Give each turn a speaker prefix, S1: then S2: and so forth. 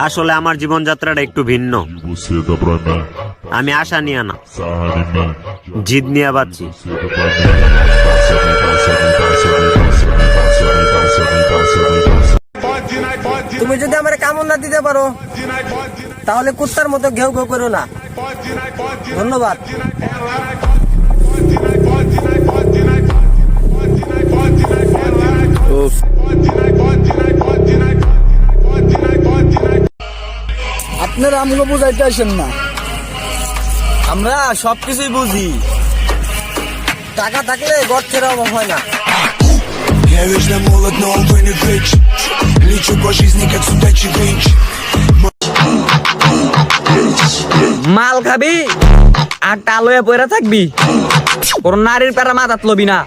S1: আসলে আমার জীবনযাত্রাটা একটু ভিন্ন। আমি আশা নিয়ে না, জিদ নিয়ে বাঁচি।
S2: তুমি যদি আমার কামড় না দিতে পারো তাহলে কুত্তার মতো ঘেউ ঘেউ করো না। ধন্যবাদ।
S3: আপনারা আমগুলো বুঝাইতে আসেন না,
S2: আমরা সবকিছুই বুঝি। টাকা থাকলে গর্তের অভাব হয় না।
S4: Я вечно молод, но увы не веч. Лечу по жизни, как судачий винч.
S5: মাল খাবি আর টালয়ে পয়রা থাকবি, কোন নারীর প্যারা মাথাত লবি না।